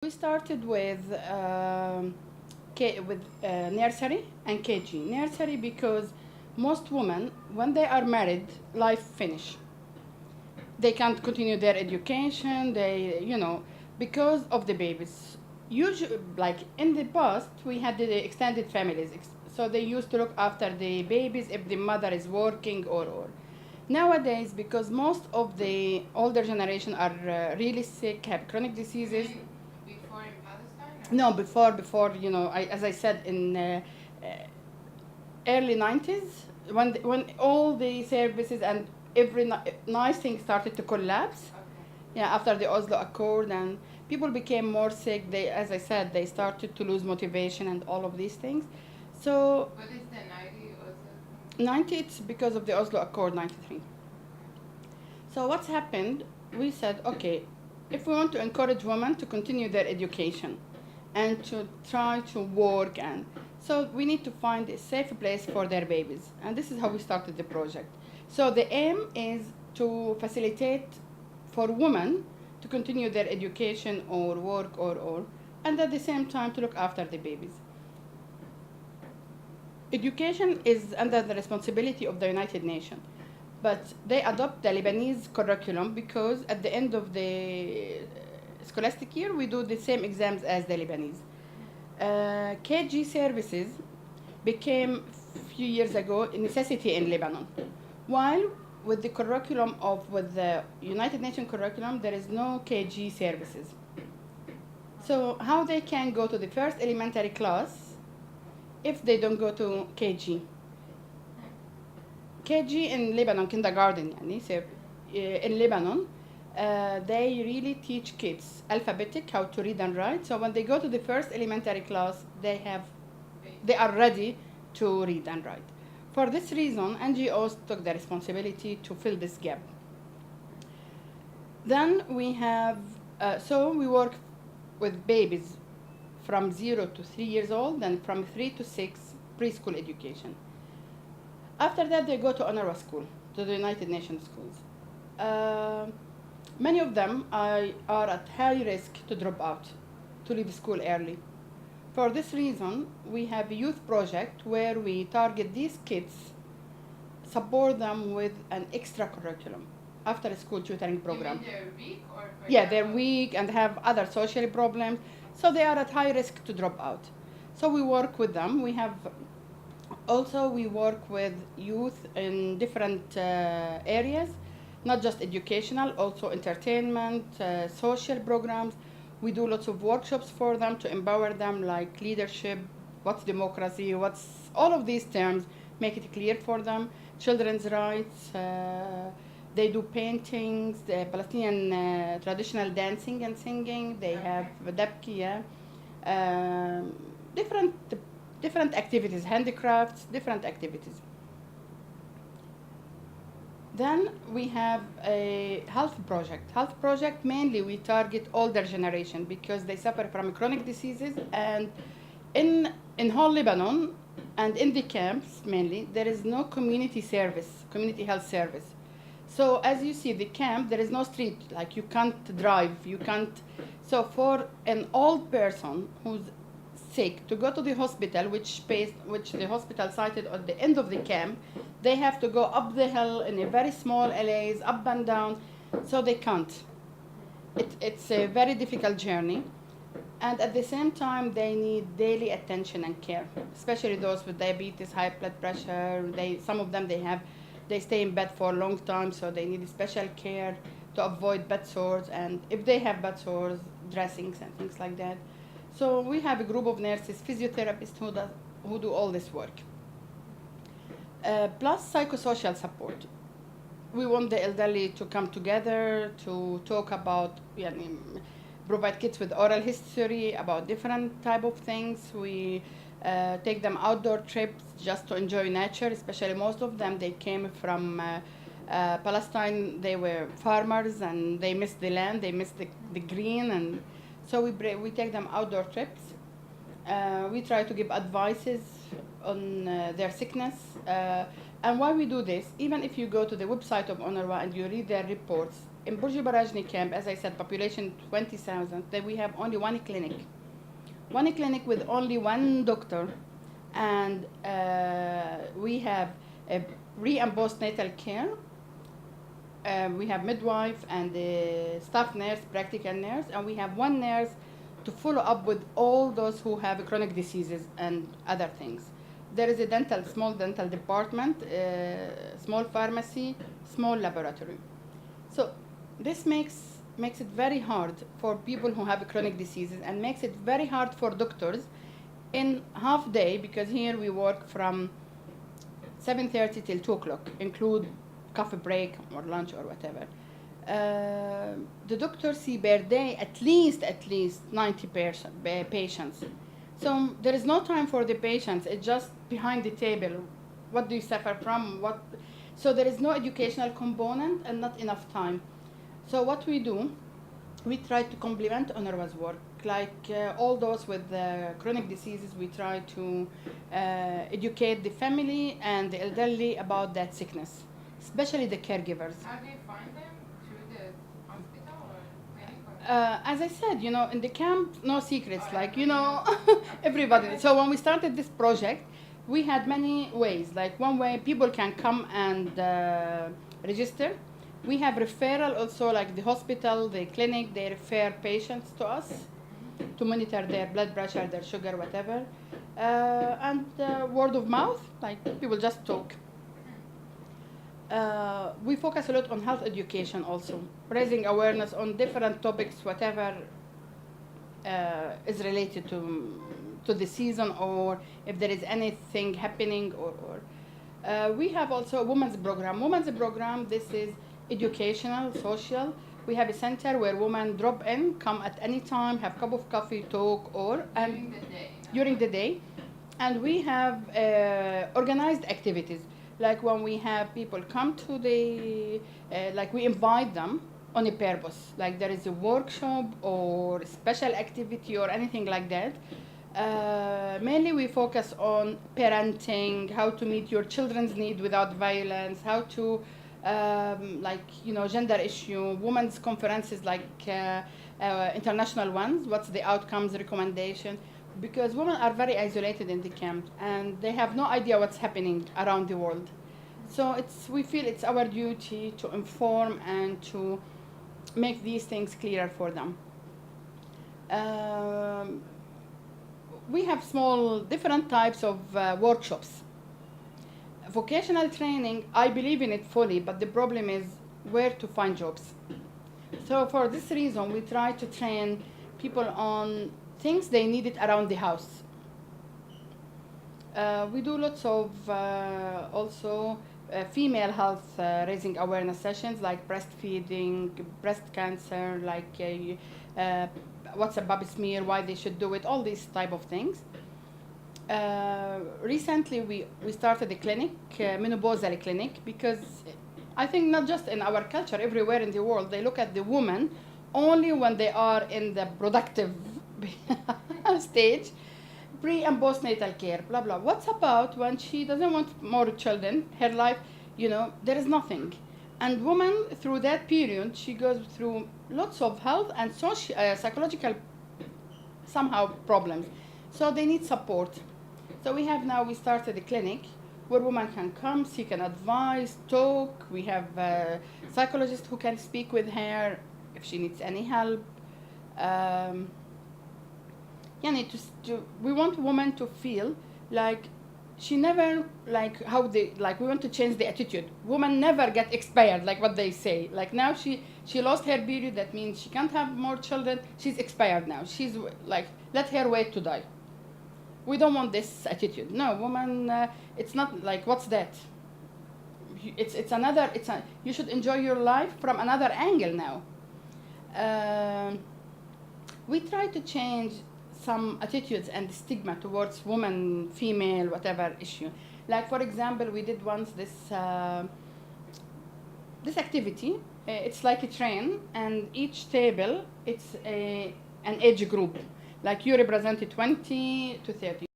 We started with nursery and KG. Nursery because most women, when they are married, life finish. They can't continue their education. Because of the babies. Usually, like in the past, we had the extended families, so they used to look after the babies if the mother is working or. Nowadays, because most of the older generation are really sick, have chronic diseases. Before in Palestine? No, before as I said in uh, early 90s, when all the services and every nice thing started to collapse. Okay. Yeah, after the Oslo Accord, and people became more sick. They, as I said, they started to lose motivation and all of these things. So What is the 90 Oslo? 90, it's because of the Oslo Accord, 93. So what's happened? We said, okay, if we want to encourage women to continue their education and to try to work, and so we need to find a safe place for their babies, and this is how we started the project. So the aim is to facilitate for women to continue their education or work or and at the same time to look after the babies. Education is under the responsibility of the United Nations, but they adopt the Lebanese curriculum because at the end of the scholastic year we do the same exams as the Lebanese. KG services became a few years ago a necessity in Lebanon, while with the United Nations curriculum there is no KG services. So how they can go to the first elementary class if they don't go to KG? KG in Lebanon, kindergarten, so in Lebanon, they really teach kids alphabetic, how to read and write. So when they go to the first elementary class, they are ready to read and write. For this reason, NGOs took the responsibility to fill this gap. Then we have, so we work with babies from 0 to 3 years old, and from 3 to 6, preschool education. After that, they go to UNRWA school, to the United Nations schools. Many of them are at high risk to drop out, to leave school early. For this reason, we have a youth project where we target these kids, support them with an extra curriculum, after school tutoring program. You mean they're weak or? Yeah, they're weak and have other social problems, so they are at high risk to drop out. So we work with them. We work with youth in different areas, not just educational, also entertainment, social programs. We do lots of workshops for them to empower them, like leadership, what's democracy, what's all of these terms, make it clear for them. Children's rights, they do paintings, the Palestinian traditional dancing and singing. They have dabki, different activities, handicrafts, different activities. Then we have a health project. Health project, mainly we target older generation because they suffer from chronic diseases, and in whole Lebanon and in the camps mainly, there is no community health service. So as you see, the camp, there is no street, like you can't drive, you can't. So for an old person who's sick to go to the hospital, which the hospital cited at the end of the camp, they have to go up the hill in a very small LAs, up and down, so they can't. It's a very difficult journey, and at the same time they need daily attention and care, especially those with diabetes, high blood pressure. Some of them they stay in bed for a long time, so they need special care to avoid bed sores, and if they have bed sores, dressings and things like that. So we have a group of nurses, physiotherapists who do all this work. Plus psychosocial support. We want the elderly to come together to talk about, provide kids with oral history about different type of things. We take them outdoor trips just to enjoy nature, especially most of them, they came from Palestine. They were farmers and they missed the land, they missed the green, and so we take them outdoor trips. We try to give advices on their sickness. And why we do this, even if you go to the website of UNRWA and you read their reports, in Burj Al Barajneh camp, as I said, population 20,000, then we have only one clinic. One clinic with only one doctor, and we have a reimbursed natal care. We have midwife and staff nurse, practical nurse, and we have one nurse to follow up with all those who have chronic diseases and other things. There is a small dental department, small pharmacy, small laboratory. So this makes it very hard for people who have chronic diseases, and makes it very hard for doctors in half day, because here we work from 7:30 till 2 o'clock, include coffee break or lunch or whatever. The doctors see per day at least 90 patients. So there is no time for the patients. It's just behind the table. What do you suffer from? So there is no educational component and not enough time. So what we do, we try to complement UNRWA's work. Like all those with chronic diseases, we try to educate the family and the elderly about that sickness, especially the caregivers. How do you find them? Through the hospital or clinic? As I said, in the camp, no secrets, everybody. So when we started this project, we had many ways. Like one way, people can come and register. We have referral also, like the hospital, the clinic, they refer patients to us to monitor their blood pressure, their sugar, whatever. And word of mouth, like people just talk. We focus a lot on health education also, raising awareness on different topics, whatever is related to the season, or if there is anything happening. We have also a women's program. This is educational, social. We have a center where women drop in, come at any time, have a cup of coffee, talk, during the day. And we have organized activities. Like when we have people come to we invite them on a purpose. Like there is a workshop or a special activity or anything like that. Mainly we focus on parenting, how to meet your children's need without violence, how to, gender issue, women's conferences international ones, what's the outcomes, recommendation. Because women are very isolated in the camp and they have no idea what's happening around the world. So we feel it's our duty to inform and to make these things clearer for them. We have different types of workshops. Vocational training, I believe in it fully, but the problem is where to find jobs. So for this reason, we try to train people on things they needed around the house. We do lots of also female health raising awareness sessions, like breastfeeding, breast cancer, what's a baby smear, why they should do it, all these type of things. Recently, we started a clinic, menopausal clinic, because I think not just in our culture, everywhere in the world, they look at the woman only when they are in the productive stage, pre and postnatal care, blah, blah. What's about when she doesn't want more children, her life, there is nothing. And woman, through that period, she goes through lots of health and psychological somehow problems. So they need support. So we started a clinic where women can come, seek an advice, talk. We have psychologists who can speak with her if she needs any help. We want women to feel like she never, we want to change the attitude. Women never get expired, like what they say. Like now she lost her period, that means she can't have more children, she's expired now. She's let her wait to die. We don't want this attitude. No, woman, it's not like, what's that? You should enjoy your life from another angle now. We try to change some attitudes and stigma towards women, female, whatever issue. Like for example, we did once this activity. It's like a train, and each table, it's an age group. Like you represented 20 to 30.